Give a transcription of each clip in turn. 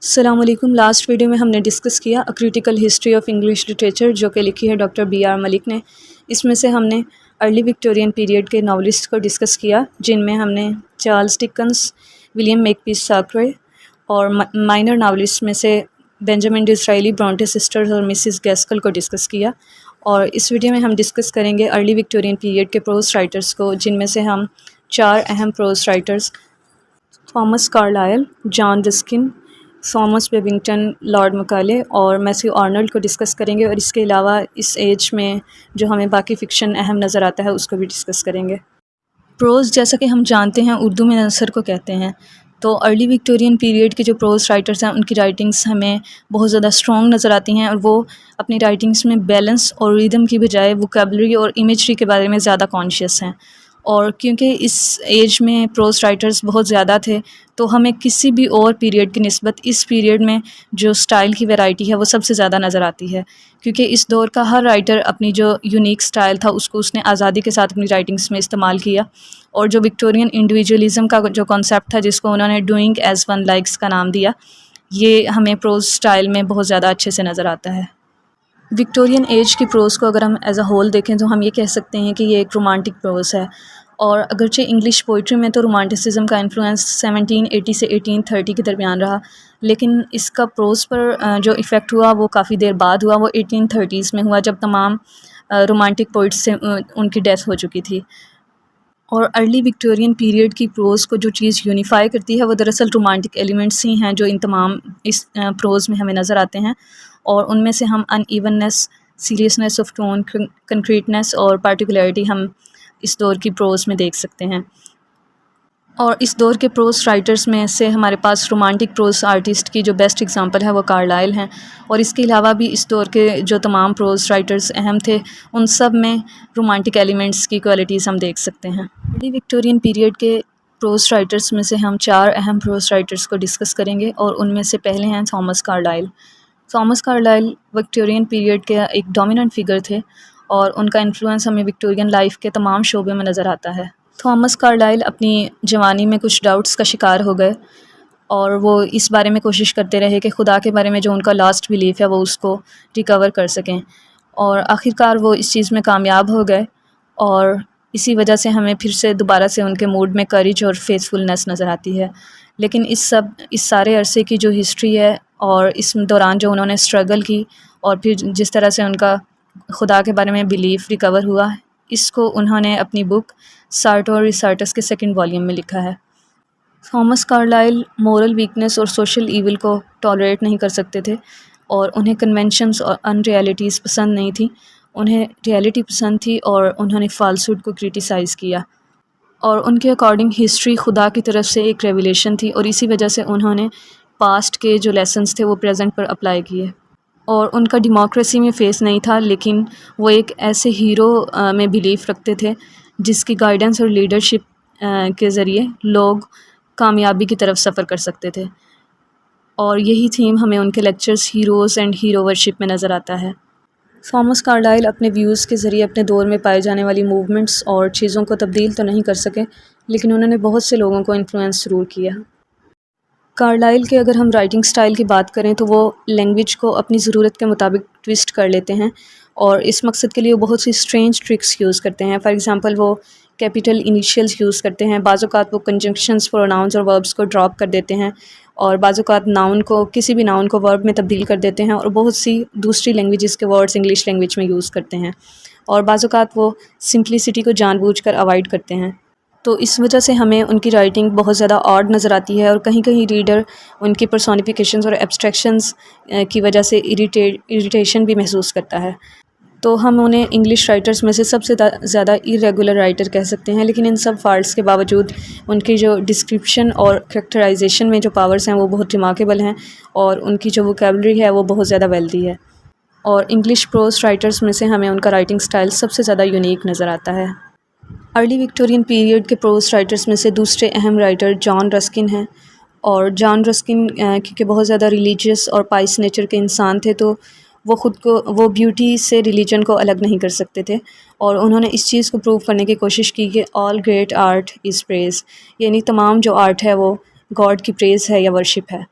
السلام علیکم۔ Last video میں ہم نے ڈسکس کیا critical history of English literature, جو کہ لکھی ہے ڈاکٹر بی آر ملک نے۔ اس میں سے ہم نے ارلی وکٹورین پیریڈ کے ناولسٹ کو ڈسکس کیا، جن میں ہم نے چارلس ڈکنس، ولیم میکپیس تھاکرے اور مائنر ناولسٹ میں سے بینجامن ڈزرائیلی، برونٹے سسٹرز اور مسز گیسکل کو ڈسکس کیا۔ اور اس ویڈیو میں ہم ڈسکس کریں گے ارلی وکٹورین پیریڈ کے پروز رائٹرز کو، جن میں سے ہم 4 اہم پروز رائٹرز تھامس کارلائل، جان رسکن، تھامس بیبنگٹن، لارڈ مکالے اور میتھیو آرنلڈ کو ڈسکس کریں گے، اور اس کے علاوہ اس ایج میں جو ہمیں باقی فکشن اہم نظر آتا ہے اس کو بھی ڈسکس کریں گے۔ پروز، جیسا کہ ہم جانتے ہیں، اردو میں نثر کو کہتے ہیں۔ تو ارلی وکٹورین پیریڈ کے جو پروز رائٹرز ہیں ان کی رائٹنگز ہمیں بہت زیادہ اسٹرانگ نظر آتی ہیں، اور وہ اپنی رائٹنگز میں بیلنس اور ریدم کی بجائے ووکیبلری اور امیجری کے بارے میں زیادہ کانشیس ہیں۔ اور کیونکہ اس ایج میں پروز رائٹرز بہت زیادہ تھے، تو ہمیں کسی بھی اور پیریڈ کی نسبت اس پیریڈ میں جو سٹائل کی ویرائٹی ہے وہ سب سے زیادہ نظر آتی ہے، کیونکہ اس دور کا ہر رائٹر اپنی جو یونیک سٹائل تھا اس نے آزادی کے ساتھ اپنی رائٹنگز میں استعمال کیا، اور جو وکٹورین انڈیویجولزم کا جو کانسیپٹ تھا، جس کو انہوں نے ڈوئنگ ایز ون لائکس کا نام دیا، یہ ہمیں پروز سٹائل میں بہت زیادہ اچھے سے نظر آتا ہے۔ وکٹورین ایج کی پروز کو اگر ہم ایز اے ہول دیکھیں تو ہم یہ کہہ سکتے ہیں کہ یہ ایک رومانٹک پروز ہے، اور اگرچہ انگلش پوئٹری میں تو رومانٹسزم کا انفلوئنس 1780 سے 1830 کے درمیان رہا، لیکن اس کا پروز پر جو ایفیکٹ ہوا وہ کافی دیر بعد ہوا، وہ 1830s میں ہوا، جب تمام رومانٹک پوئٹس سے ان کی ڈیتھ ہو چکی تھی۔ اور ارلی وکٹورین پیریڈ کی پروز کو جو چیز یونیفائی کرتی ہے وہ دراصل رومانٹک ایلیمنٹس ہی ہیں، جو ان تمام اس پروز میں ہمیں نظر آتے ہیں، اور ان میں سے ہم ان ایوننس، سیریسنس آف ٹون، کنکریٹنس اور پارٹیکولیرٹی ہم اس دور کی پروز میں دیکھ سکتے ہیں۔ اور اس دور کے پروز رائٹرز میں سے ہمارے پاس رومانٹک پروز آرٹسٹ کی جو بیسٹ ایگزامپل ہے وہ کارلائل ہیں، اور اس کے علاوہ بھی اس دور کے جو تمام پروز رائٹرز اہم تھے ان سب میں رومانٹک ایلیمنٹس کی کوالٹیز ہم دیکھ سکتے ہیں۔ ارلی وکٹورین پیریڈ کے پروز رائٹرز میں سے ہم 4 اہم پروز رائٹرز کو ڈسکس کریں گے، اور ان میں سے پہلے ہیں Thomas Carlyle. Thomas Carlyle Victorian period کے ایک ڈومیننٹ فگر تھے، اور ان کا انفلوئنس ہمیں وکٹورین لائف کے تمام شعبے میں نظر آتا ہے۔ تھامس کارلائل اپنی جوانی میں کچھ ڈاؤٹس کا شکار ہو گئے، اور وہ اس بارے میں کوشش کرتے رہے کہ خدا کے بارے میں جو ان کا لاسٹ بلیف ہے وہ اس کو ریکور کر سکیں، اور آخرکار وہ اس چیز میں کامیاب ہو گئے، اور اسی وجہ سے ہمیں پھر سے دوبارہ سے ان کے موڈ میں کریج اور فیتھفلنس نظر آتی ہے۔ لیکن اس سارے عرصے کی جو ہسٹری ہے، اور اس دوران جو انہوں نے اسٹرگل کی، اور پھر جس طرح سے ان کا خدا کے بارے میں بلیف ریکور ہوا، اس کو انہوں نے اپنی بک سارٹو اور ریسارٹس کے 2nd والیوم میں لکھا ہے۔ تھامس کارلائل مورل ویکنس اور سوشل ایول کو ٹالریٹ نہیں کر سکتے تھے، اور انہیں کنونشنز اور ان ریالٹیز پسند نہیں تھیں، انہیں ریالٹی پسند تھی، اور انہوں نے فالسوڈ کو کریٹیسائز کیا، اور ان کے اکارڈنگ ہسٹری خدا کی طرف سے ایک ریویلیشن تھی، اور اسی وجہ سے انہوں نے پاسٹ کے جو لیسنز تھے وہ پریزنٹ پر اپلائی کیے۔ اور ان کا ڈیموکریسی میں فیس نہیں تھا، لیکن وہ ایک ایسے ہیرو میں بلیف رکھتے تھے جس کی گائیڈنس اور لیڈرشپ کے ذریعے لوگ کامیابی کی طرف سفر کر سکتے تھے، اور یہی تھیم ہمیں ان کے lectures heroes and hero worship میں نظر آتا ہے۔ تھامس کارلائل اپنے ویوز کے ذریعے اپنے دور میں پائے جانے والی موومنٹس اور چیزوں کو تبدیل تو نہیں کر سکے، لیکن انہوں نے بہت سے لوگوں کو انفلوئنس ضرور کیا۔ کارلائل کے اگر ہم رائٹنگ سٹائل کی بات کریں تو وہ لینگویج کو اپنی ضرورت کے مطابق ٹویسٹ کر لیتے ہیں، اور اس مقصد کے لیے وہ بہت سی اسٹرینج ٹرکس یوز کرتے ہیں۔ فار ایگزامپل وہ کیپیٹل انیشیلز یوز کرتے ہیں، بعض اوقات وہ کنجنکشنز، پروناؤنز اور وربس کو ڈراپ کر دیتے ہیں، اور بعض اوقات ناؤن کو، کسی بھی ناؤن کو ورب میں تبدیل کر دیتے ہیں، اور بہت سی دوسری لینگویجز کے ورڈز انگلش لینگویج میں یوز کرتے ہیں، اور بعض اوقات وہ سمپلسٹی کو جان بوجھ کر اوائڈ کرتے ہیں۔ تو اس وجہ سے ہمیں ان کی رائٹنگ بہت زیادہ آڈ نظر آتی ہے، اور کہیں کہیں ریڈر ان کی پرسونیفیکیشنز اور ایبسٹریکشنز کی وجہ سے اریٹیشن بھی محسوس کرتا ہے۔ تو ہم انہیں انگلش رائٹرز میں سے سب سے زیادہ ارریگولر رائٹر کہہ سکتے ہیں، لیکن ان سب فالٹس کے باوجود ان کی جو ڈسکرپشن اور کریکٹرائزیشن میں جو پاورز ہیں وہ بہت ریمارکیبل ہیں، اور ان کی جو ووکیبلری ہے وہ بہت زیادہ ویلدی ہے، اور انگلش پروز رائٹرز میں سے ہمیں ان کا رائٹنگ سٹائل سب سے زیادہ یونیک نظر آتا ہے۔ ارلی وکٹورین پیریڈ کے پروز رائٹرز میں سے دوسرے اہم رائٹر جان رسکن ہیں، اور جان رسکن کیونکہ بہت زیادہ ریلیجیس اور پائس نیچر کے انسان تھے، تو وہ بیوٹی سے ریلیجن کو الگ نہیں کر سکتے تھے، اور انہوں نے اس چیز کو پروو کرنے کی کوشش کی کہ آل گریٹ آرٹ از پریز، یعنی تمام جو آرٹ ہے وہ گاڈ کی پریز ہے یا ورشپ ہے۔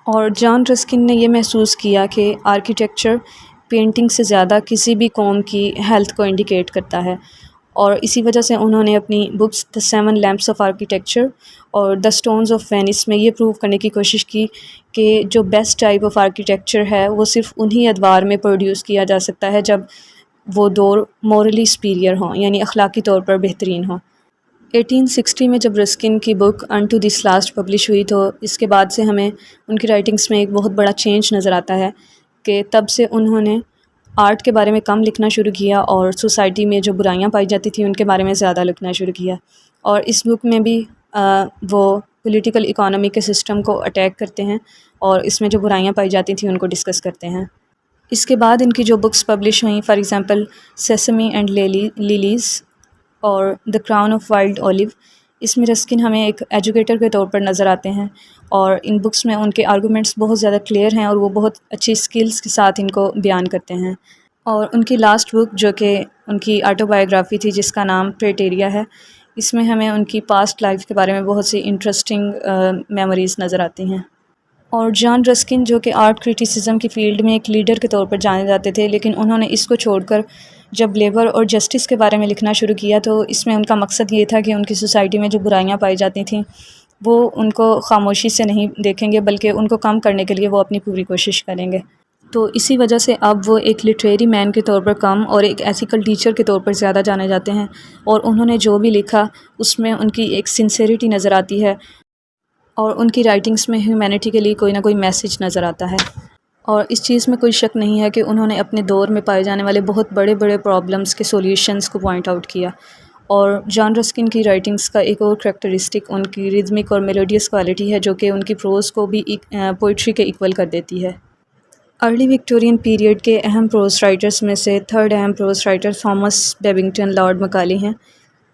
اور جان رسکن نے یہ محسوس کیا کہ آرکیٹیکچر پینٹنگ سے زیادہ کسی بھی قوم کی ہیلتھ کو انڈیکیٹ کرتا ہے، اور اسی وجہ سے انہوں نے اپنی books the 7 lamps of architecture اور دا اسٹونز آف وینس میں یہ پروو کرنے کی کوشش کی کہ جو بیسٹ ٹائپ آف آرکیٹیکچر ہے وہ صرف انہی ادوار میں پروڈیوس کیا جا سکتا ہے جب وہ دور مورلی سپیریئر ہوں، یعنی اخلاقی طور پر بہترین ہوں۔ 1860 میں جب رسکن کی بک ان ٹو دس لاسٹ پبلش ہوئی تو اس کے بعد سے ہمیں ان کی رائٹنگس میں ایک بہت بڑا چینج نظر آتا ہے کہ تب سے انہوں نے آرٹ کے بارے میں کم لکھنا شروع کیا اور سوسائٹی میں جو برائیاں پائی جاتی تھیں ان کے بارے میں زیادہ لکھنا شروع کیا، اور اس بک میں بھی وہ پولیٹیکل اکانومی کے سسٹم کو اٹیک کرتے ہیں اور اس میں جو برائیاں پائی جاتی تھیں ان کو ڈسکس کرتے ہیں۔ اس کے بعد ان کی جو بکس پبلش ہوئیں، فار ایگزامپل سیسمی اینڈ لیلیز اور دا کراؤن آف وائلڈ اولیو، اس میں رسکن ہمیں ایک ایجوکیٹر کے طور پر نظر آتے ہیں، اور ان بکس میں ان کے آرگومنٹس بہت زیادہ کلیئر ہیں اور وہ بہت اچھی سکلز کے ساتھ ان کو بیان کرتے ہیں۔ اور ان کی لاسٹ بک جو کہ ان کی آٹو بایوگرافی تھی جس کا نام پریٹیریا ہے، اس میں ہمیں ان کی پاسٹ لائف کے بارے میں بہت سی انٹرسٹنگ میموریز نظر آتی ہیں۔ اور جان رسکن جو کہ آرٹ کرٹیسزم کی فیلڈ میں ایک لیڈر کے طور پر جانے جاتے تھے، لیکن انہوں نے اس کو چھوڑ کر جب لیبر اور جسٹس کے بارے میں لکھنا شروع کیا تو اس میں ان کا مقصد یہ تھا کہ ان کی سوسائٹی میں جو برائیاں پائی جاتی تھیں وہ ان کو خاموشی سے نہیں دیکھیں گے، بلکہ ان کو کم کرنے کے لیے وہ اپنی پوری کوشش کریں گے۔ تو اسی وجہ سے اب وہ ایک لٹریری مین کے طور پر کم اور ایک ایتھیکل ٹیچر کے طور پر زیادہ جانے جاتے ہیں، اور انہوں نے جو بھی لکھا اس میں ان کی ایک سنسیریٹی نظر آتی ہے اور ان کی رائٹنگس میں ہیومینٹی کے لیے کوئی نہ کوئی میسیج نظر آتا ہے۔ اور اس چیز میں کوئی شک نہیں ہے کہ انہوں نے اپنے دور میں پائے جانے والے بہت بڑے بڑے پرابلمس کے سولوشنز کو پوائنٹ آؤٹ کیا۔ اور جان رسکن کی رائٹنگس کا ایک اور کریکٹرسٹک ان کی ریدمک اور میلوڈیس کوالٹی ہے جو کہ ان کی پروز کو بھی پوئٹری کے ایکول کر دیتی ہے۔ ارلی وکٹورین پیریڈ کے اہم پروز رائٹرز میں سے تھرڈ اہم pros writer Thomas Babington lord مکالی ہیں،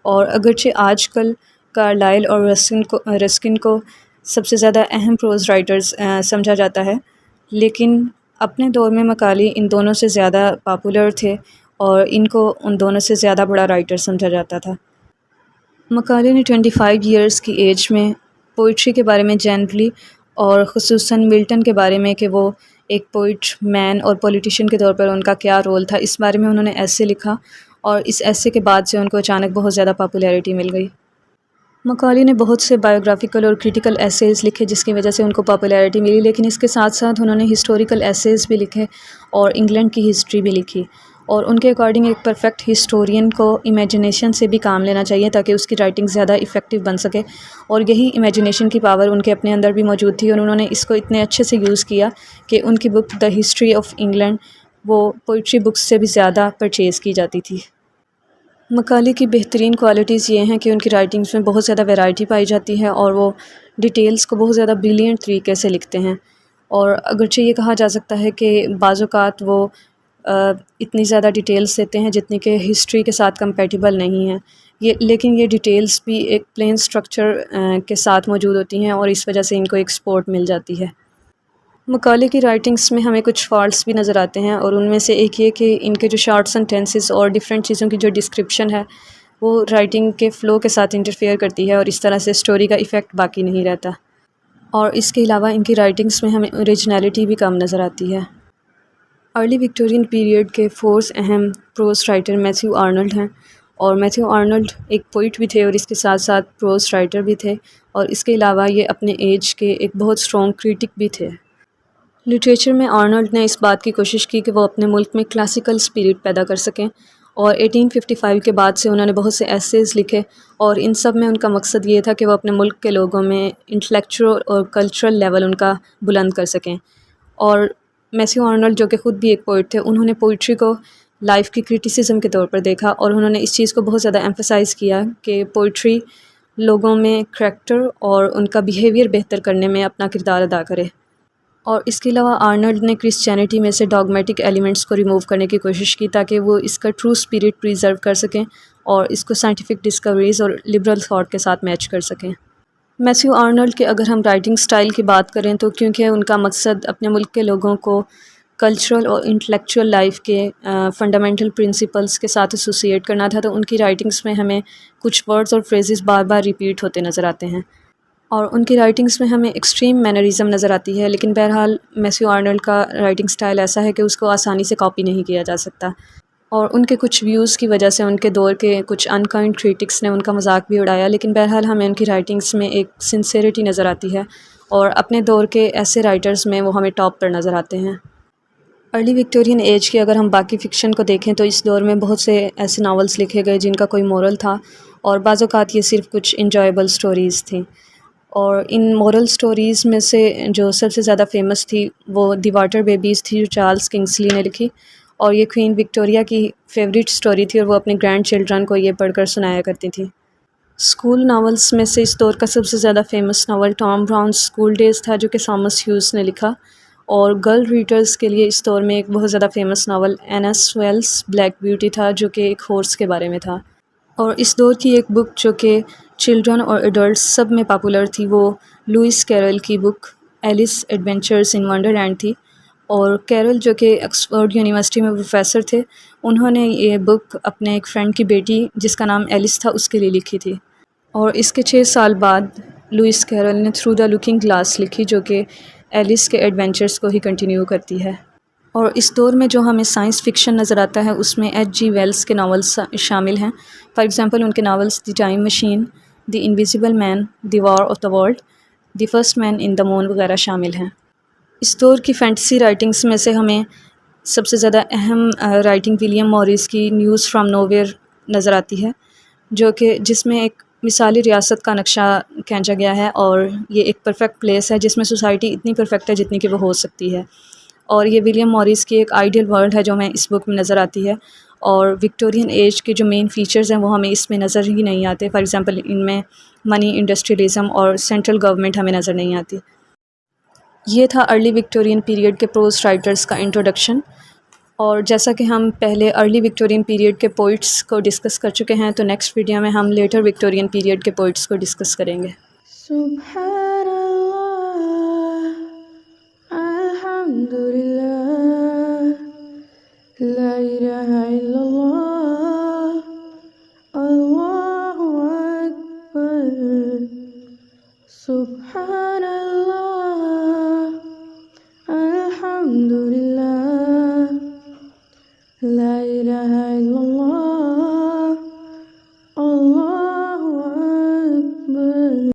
اور اگرچہ آج کل کارلائل اور رسکن کو سب سے زیادہ اہم پروز رائٹرز سمجھا جاتا ہے، لیکن اپنے دور میں مکالی ان دونوں سے زیادہ پاپولر تھے اور ان کو ان دونوں سے زیادہ بڑا رائٹر سمجھا جاتا تھا۔ مکالی نے 25 ایئرز کی ایج میں پوئٹری کے بارے میں جنرلی اور خصوصاً ملٹن کے بارے میں کہ وہ ایک پوئٹ، مین اور پولیٹیشین کے طور پر ان کا کیا رول تھا، اس بارے میں انہوں نے ایسے لکھا، اور اس ایسے کے بعد سے ان کو اچانک بہت زیادہ پاپولیرٹی مل گئی۔ مکالی نے بہت سے بایوگرافیکل اور کریٹیکل ایسیز لکھے جس کی وجہ سے ان کو پاپولیرٹی ملی، لیکن اس کے ساتھ ساتھ انہوں نے ہسٹوریکل ایسیز بھی لکھے اور انگلینڈ کی ہسٹری بھی لکھی، اور ان کے اکارڈنگ ایک پرفیکٹ ہسٹورین کو امیجنیشن سے بھی کام لینا چاہیے تاکہ اس کی رائٹنگ زیادہ افیکٹو بن سکے، اور یہی امیجنیشن کی پاور ان کے اپنے اندر بھی موجود تھی، اور انہوں نے اس کو اتنے اچھے سے یوز کیا کہ ان کی بک دا ہسٹری آف انگلینڈ وہ پوئٹری بکس سے بھی زیادہ پرچیز کی جاتی تھی۔ مکالی کی بہترین کوالٹیز یہ ہیں کہ ان کی رائٹنگز میں بہت زیادہ ویرائٹی پائی جاتی ہے اور وہ ڈیٹیلز کو بہت زیادہ بریلینٹ طریقے سے لکھتے ہیں، اور اگرچہ یہ کہا جا سکتا ہے کہ بعض اوقات وہ اتنی زیادہ ڈیٹیلز دیتے ہیں جتنی کہ ہسٹری کے ساتھ کمپیٹیبل نہیں ہیں، لیکن یہ ڈیٹیلز بھی ایک پلین سٹرکچر کے ساتھ موجود ہوتی ہیں اور اس وجہ سے ان کو ایک سپورٹ مل جاتی ہے۔ مکالی کی رائٹنگس میں ہمیں کچھ فالٹس بھی نظر آتے ہیں، اور ان میں سے ایک یہ کہ ان کے جو شارٹ سینٹینسز اور ڈیفرنٹ چیزوں کی جو ڈسکرپشن ہے وہ رائٹنگ کے فلو کے ساتھ انٹرفیئر کرتی ہے، اور اس طرح سے سٹوری کا ایفیکٹ باقی نہیں رہتا، اور اس کے علاوہ ان کی رائٹنگس میں ہمیں اوریجنیلٹی بھی کم نظر آتی ہے۔ ارلی وکٹورین پیریڈ کے فورتھ اہم پروز رائٹر میتھیو آرنلڈ ہیں، اور میتھیو آرنلڈ ایک پوئٹ بھی تھے اور اس کے ساتھ ساتھ پروز رائٹر بھی تھے، اور اس کے علاوہ یہ اپنے ایج کے ایک بہت اسٹرانگ کریٹک بھی تھے۔ لٹریچر میں آرنلڈ نے اس بات کی کوشش کی کہ وہ اپنے ملک میں کلاسیکل اسپرٹ پیدا کر سکیں، اور 1855 کے بعد سے انہوں نے بہت سے ایسیز لکھے، اور ان سب میں ان کا مقصد یہ تھا کہ وہ اپنے ملک کے لوگوں میں انٹلیکچوئل اور کلچرل لیول ان کا بلند کر سکیں۔ اور میتھیو آرنلڈ جو کہ خود بھی ایک پوئٹ تھے، انہوں نے پوئٹری کو لائف کی کرٹیسزم کے طور پر دیکھا، اور انہوں نے اس چیز کو بہت زیادہ ایمفسائز کیا کہ پوئٹری لوگوں میں کریکٹر اور ان کا بیہیویئر بہتر کرنے میں اپنا کردار ادا کرے۔ اور اس کے علاوہ آرنلڈ نے کرسچینٹی میں سے ڈاگمیٹک ایلیمنٹس کو ریموو کرنے کی کوشش کی تاکہ وہ اس کا ٹرو اسپرٹ پریزرو کر سکیں اور اس کو سائنٹیفک ڈسکوریز اور لبرل تھاٹ کے ساتھ میچ کر سکیں۔ میتھیو آرنلڈ کے اگر ہم رائٹنگ سٹائل کی بات کریں تو کیونکہ ان کا مقصد اپنے ملک کے لوگوں کو کلچرل اور انٹلیکچوئل لائف کے فنڈامنٹل پرنسپلز کے ساتھ ایسوسیٹ کرنا تھا، تو ان کی رائٹنگز میں ہمیں کچھ ورڈز اور فریزز بار بار ریپیٹ ہوتے نظر آتے ہیں۔ اور ان کی رائٹنگس میں ہمیں ایکسٹریم مینرزم نظر آتی ہے، لیکن بہرحال میتھیو آرنلڈ کا رائٹنگ سٹائل ایسا ہے کہ اس کو آسانی سے کاپی نہیں کیا جا سکتا، اور ان کے کچھ ویوز کی وجہ سے ان کے دور کے کچھ انکائنڈ کریٹکس نے ان کا مذاق بھی اڑایا، لیکن بہرحال ہمیں ان کی رائٹنگس میں ایک سنسیریٹی نظر آتی ہے، اور اپنے دور کے ایسے رائٹرز میں وہ ہمیں ٹاپ پر نظر آتے ہیں۔ ارلی وکٹورین ایج کے اگر ہم باقی فکشن کو دیکھیں تو اس دور میں بہت سے ایسے ناولز لکھے گئے جن کا کوئی مورل تھا، اور بعض اوقات یہ صرف کچھ انجوائبل سٹوریز تھیں، اور ان مورل سٹوریز میں سے جو سب سے زیادہ فیمس تھی وہ دی واٹر بیبیز تھی، جو چارلس کنگسلی نے لکھی، اور یہ کوئین وکٹوریہ کی فیوریٹ سٹوری تھی، اور وہ اپنے گرینڈ چلڈرن کو یہ پڑھ کر سنایا کرتی تھی۔ اسکول ناولس میں سے اس دور کا سب سے زیادہ famous novel Tom Brown's school days تھا، جو کہ تھامس ہیوز نے لکھا، اور گرل ریڈرز کے لیے اس دور میں ایک بہت زیادہ فیمس ناول اینس ویلس بلیک بیوٹی تھا، جو کہ ایک ہورس کے بارے میں تھا۔ اور اس دور کی ایک بک جو کہ چلڈرن اور ایڈلٹس سب میں پاپولر تھی، وہ لوئس کیرل کی بک ایلس ایڈونچرز ان ونڈر لینڈ تھی، اور کیرل جو کہ آکسفورڈ یونیورسٹی میں پروفیسر تھے، انہوں نے یہ بک اپنے ایک فرینڈ کی بیٹی جس کا نام ایلس تھا اس کے لیے لکھی تھی، اور اس کے 6 سال بعد لوئس کیرل نے تھرو دا لوکنگ گلاس لکھی، جو کہ ایلس کے ایڈونچرز کو ہی کنٹینیو کرتی ہے۔ اور اس دور میں جو ہمیں سائنس فکشن نظر آتا ہے اس میں ایچ جی ویلس کے ناولز شامل ہیں، فار ایگزامپل ان کے novels the Time Machine, the Invisible Man, the War of the World, the First Man in the Moon وغیرہ شامل ہیں۔ اس دور کی فینٹیسی رائٹنگز میں سے ہمیں سب سے زیادہ اہم رائٹنگ ولیم موریس کی نیوز فرام نو ویئر نظر آتی ہے، جو کہ جس میں ایک مثالی ریاست کا نقشہ کھینچا گیا ہے، اور یہ ایک پرفیکٹ پلیس ہے جس میں سوسائٹی اتنی پرفیکٹ ہے جتنی کہ وہ ہو سکتی ہے، اور یہ ولیم موریس کی ایک آئیڈیل ورلڈ ہے جو ہمیں اس بک میں نظر آتی ہے، اور وکٹورین ایج کے جو مین فیچرز ہیں وہ ہمیں اس میں نظر ہی نہیں آتے، فار ایگزامپل ان میں منی، انڈسٹریلزم اور سینٹرل گورنمنٹ ہمیں نظر نہیں آتی۔ یہ تھا ارلی وکٹورین پیریڈ کے پروز رائٹرز کا انٹروڈکشن، اور جیسا کہ ہم پہلے ارلی وکٹورین پیریڈ کے پوئٹس کو ڈسکس کر چکے ہیں، تو نیکسٹ ویڈیو میں ہم لیٹر وکٹورین پیریڈ کے پوئٹس کو ڈسکس کریں گے۔ سبحان اللہ، الحمدللہ، لا الہ الا اللہ، اللہ اکبر۔ سبحان اللہ، الحمدللہ۔